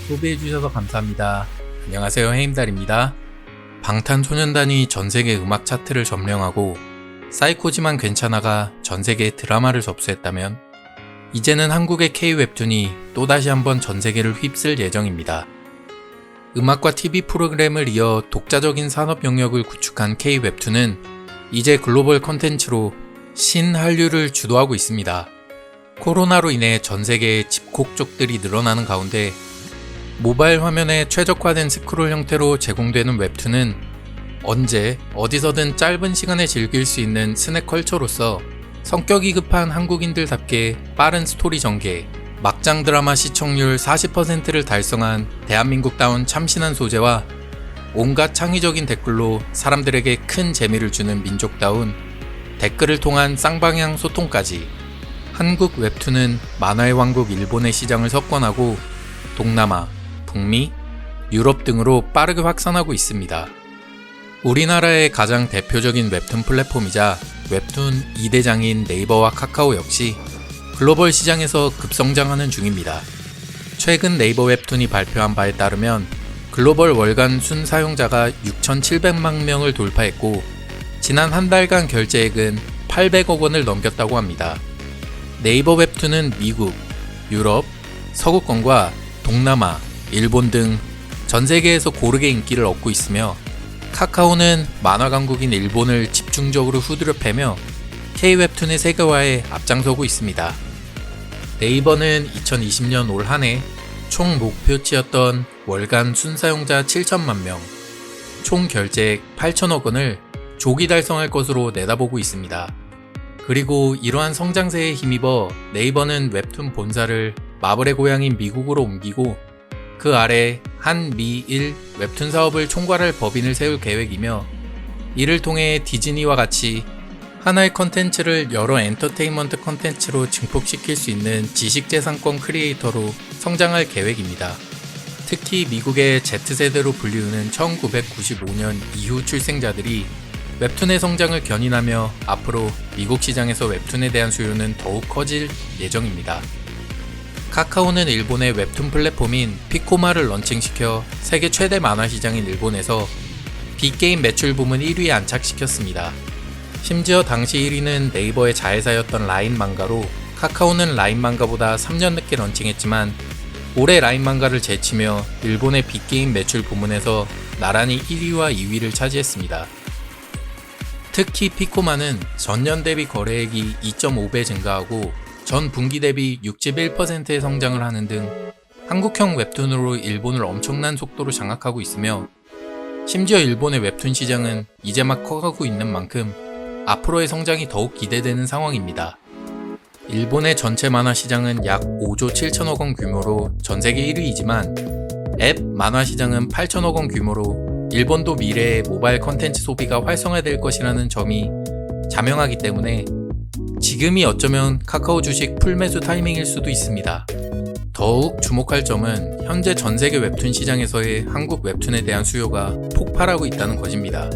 소비해주셔서 감사합니다. 안녕하세요, 해임달입니다. 방탄소년단이 전세계 음악 차트를 점령하고 사이코지만 괜찮아가 전세계 드라마를 접수했다면 이제는 한국의 K-웹툰이 또다시 한번 전세계를 휩쓸 예정입니다. 음악과 TV 프로그램을 이어 독자적인 산업 영역을 구축한 K-웹툰은 이제 글로벌 콘텐츠로 신한류를 주도하고 있습니다. 코로나로 인해 전세계의 집콕족들이 늘어나는 가운데 모바일 화면에 최적화된 스크롤 형태로 제공되는 웹툰은 언제 어디서든 짧은 시간에 즐길 수 있는 스낵 컬처로서 성격이 급한 한국인들답게 빠른 스토리 전개, 막장 드라마 시청률 40%를 달성한 대한민국다운 참신한 소재와 온갖 창의적인 댓글로 사람들에게 큰 재미를 주는 민족다운 댓글을 통한 쌍방향 소통까지 한국 웹툰은 만화의 왕국 일본의 시장을 석권하고 동남아, 북미, 유럽 등으로 빠르게 확산하고 있습니다. 우리나라의 가장 대표적인 웹툰 플랫폼이자 웹툰 2대장인 네이버와 카카오 역시 글로벌 시장에서 급성장하는 중입니다. 최근 네이버 웹툰이 발표한 바에 따르면 글로벌 월간 순 사용자가 6,700만 명을 돌파했고 지난 한 달간 결제액은 800억 원을 넘겼다고 합니다. 네이버 웹툰은 미국, 유럽, 서구권과 동남아, 일본 등 전 세계에서 고르게 인기를 얻고 있으며 카카오는 만화 강국인 일본을 집중적으로 후드려 패며 K-웹툰의 세계화에 앞장서고 있습니다. 네이버는 2020년 올 한 해 총 목표치였던 월간 순사용자 7천만 명, 총 결제액 8천억 원을 조기 달성할 것으로 내다보고 있습니다. 그리고 이러한 성장세에 힘입어 네이버는 웹툰 본사를 마블의 고향인 미국으로 옮기고 그 아래 한미일 웹툰 사업을 총괄할 법인을 세울 계획이며 이를 통해 디즈니와 같이 하나의 컨텐츠를 여러 엔터테인먼트 컨텐츠로 증폭시킬 수 있는 지식재산권 크리에이터로 성장할 계획입니다. 특히 미국의 Z세대로 불리우는 1995년 이후 출생자들이 웹툰의 성장을 견인하며 앞으로 미국 시장에서 웹툰에 대한 수요는 더욱 커질 예정입니다. 카카오는 일본의 웹툰 플랫폼인 피코마를 런칭시켜 세계 최대 만화 시장인 일본에서 빅게임 매출 부문 1위에 안착시켰습니다. 심지어 당시 1위는 네이버의 자회사였던 라인망가로 카카오는 라인망가보다 3년 늦게 런칭했지만 올해 라인망가를 제치며 일본의 빅게임 매출 부문에서 나란히 1위와 2위를 차지했습니다. 특히 피코마는 전년 대비 거래액이 2.5배 증가하고 전 분기 대비 61%의 성장을 하는 등 한국형 웹툰으로 일본을 엄청난 속도로 장악하고 있으며 심지어 일본의 웹툰 시장은 이제 막 커가고 있는 만큼 앞으로의 성장이 더욱 기대되는 상황입니다. 일본의 전체 만화 시장은 약 5조 7천억 원 규모로 전세계 1위이지만 앱 만화 시장은 8천억 원 규모로 일본도 미래의 모바일 컨텐츠 소비가 활성화될 것이라는 점이 자명하기 때문에 지금이 어쩌면 카카오 주식 풀매수 타이밍일 수도 있습니다. 더욱 주목할 점은 현재 전세계 웹툰 시장에서의 한국 웹툰에 대한 수요가 폭발하고 있다는 것입니다.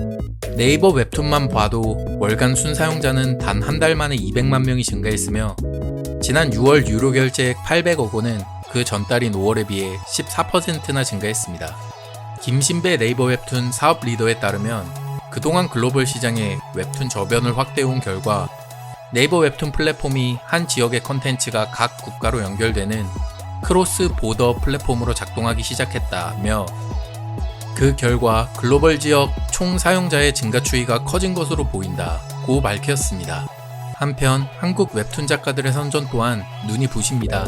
네이버 웹툰만 봐도 월간 순사용자는 단 한 달 만에 200만 명이 증가했으며 지난 6월 유료 결제액 800억 원은 그 전달인 5월에 비해 14%나 증가했습니다. 김신배 네이버 웹툰 사업 리더에 따르면 그동안 글로벌 시장에 웹툰 저변을 확대해온 결과 네이버 웹툰 플랫폼이 한 지역의 컨텐츠가 각 국가로 연결되는 크로스 보더 플랫폼으로 작동하기 시작했다며 그 결과 글로벌 지역 총 사용자의 증가 추이가 커진 것으로 보인다고 밝혔습니다. 한편 한국 웹툰 작가들의 선전 또한 눈이 부십니다.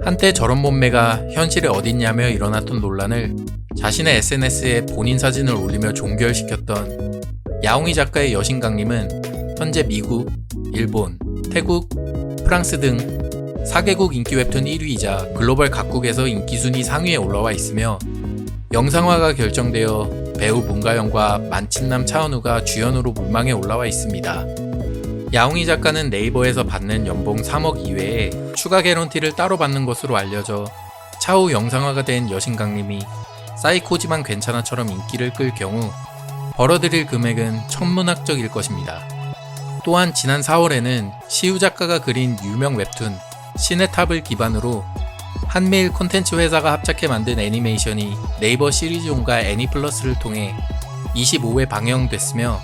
한때 저런 몸매가 현실에 어딨냐며 일어났던 논란을 자신의 SNS에 본인 사진을 올리며 종결시켰던 야옹이 작가의 여신강님은 현재 미국, 일본, 태국, 프랑스 등 4개국 인기 웹툰 1위이자 글로벌 각국에서 인기 순위 상위에 올라와 있으며 영상화가 결정되어 배우 문가영과 만친남 차은우가 주연으로 물망에 올라와 있습니다. 야옹이 작가는 네이버에서 받는 연봉 3억 이외에 추가 개런티를 따로 받는 것으로 알려져 차후 영상화가 된 여신강님이 사이코지만 괜찮아처럼 인기를 끌 경우 벌어들일 금액은 천문학적일 것입니다. 또한 지난 4월에는 시우 작가가 그린 유명 웹툰 신의 탑을 기반으로 한미일 콘텐츠 회사가 합작해 만든 애니메이션이 네이버 시리즈온과 애니플러스를 통해 25회 방영됐으며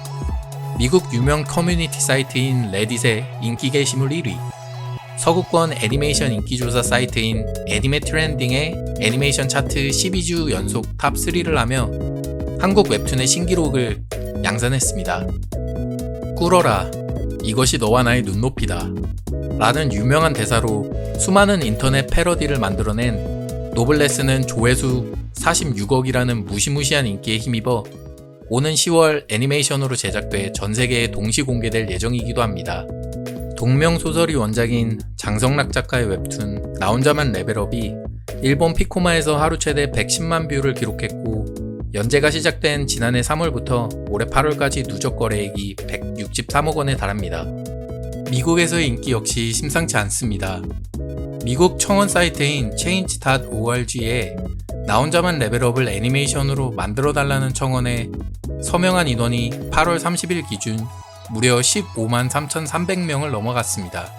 미국 유명 커뮤니티 사이트인 레딧의 인기 게시물 1위, 서구권 애니메이션 인기조사 사이트인 애니메 트렌딩의 애니메이션 차트 12주 연속 탑 3를 하며 한국 웹툰의 신기록을 양산했습니다. 꿇어라, 이것이 너와 나의 눈높이다 라는 유명한 대사로 수많은 인터넷 패러디를 만들어낸 노블레스는 조회수 46억이라는 무시무시한 인기에 힘입어 오는 10월 애니메이션으로 제작돼 전세계에 동시 공개될 예정이기도 합니다. 동명소설이 원작인 장성락 작가의 웹툰 나 혼자만 레벨업이 일본 피코마에서 하루 최대 110만 뷰를 기록했고, 연재가 시작된 지난해 3월부터 올해 8월까지 누적 거래액이 163억 원에 달합니다. 미국에서의 인기 역시 심상치 않습니다. 미국 청원 사이트인 change.org에 나 혼자만 레벨업을 애니메이션으로 만들어달라는 청원에 서명한 인원이 8월 30일 기준 무려 15만 3,300명을 넘어갔습니다.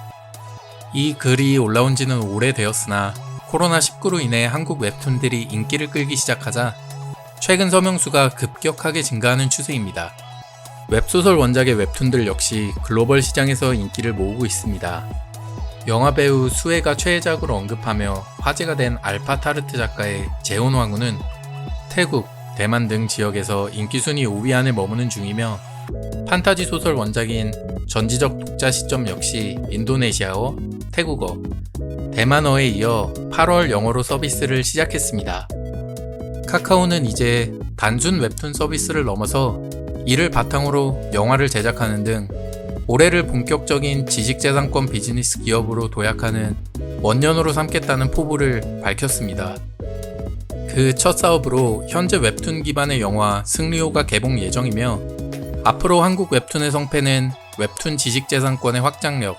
이 글이 올라온 지는 오래되었으나 코로나19로 인해 한국 웹툰들이 인기를 끌기 시작하자 최근 서명수가 급격하게 증가하는 추세입니다. 웹소설 원작의 웹툰들 역시 글로벌 시장에서 인기를 모으고 있습니다. 영화배우 수혜가 최애작으로 언급하며 화제가 된 알파타르트 작가의 재혼왕후는 태국, 대만 등 지역에서 인기 순위 5위 안에 머무는 중이며, 판타지 소설 원작인 전지적 독자 시점 역시 인도네시아어, 태국어, 대만어에 이어 8월 영어로 서비스를 시작했습니다. 카카오는 이제 단순 웹툰 서비스를 넘어서 이를 바탕으로 영화를 제작하는 등 올해를 본격적인 지식재산권 비즈니스 기업으로 도약하는 원년으로 삼겠다는 포부를 밝혔습니다. 그 첫 사업으로 현재 웹툰 기반의 영화 승리호가 개봉 예정이며, 앞으로 한국 웹툰의 성패는 웹툰 지식재산권의 확장력,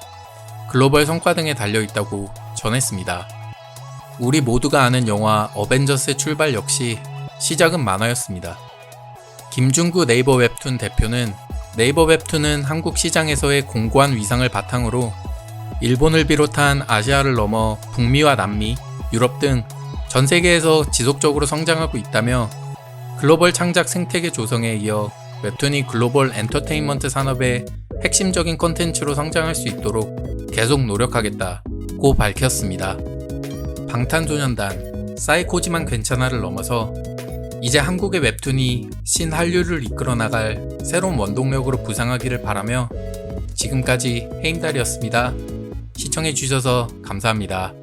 글로벌 성과 등에 달려있다고 전했습니다. 우리 모두가 아는 영화 어벤져스의 출발 역시 시작은 만화였습니다. 김중구 네이버 웹툰 대표는 네이버 웹툰은 한국 시장에서의 공고한 위상을 바탕으로 일본을 비롯한 아시아를 넘어 북미와 남미, 유럽 등 전 세계에서 지속적으로 성장하고 있다며, 글로벌 창작 생태계 조성에 이어 웹툰이 글로벌 엔터테인먼트 산업의 핵심적인 콘텐츠로 성장할 수 있도록 계속 노력하겠다고 밝혔습니다. 방탄소년단, 사이코지만 괜찮아를 넘어서 이제 한국의 웹툰이 신한류를 이끌어 나갈 새로운 원동력으로 부상하기를 바라며, 지금까지 헤임달이었습니다. 시청해주셔서 감사합니다.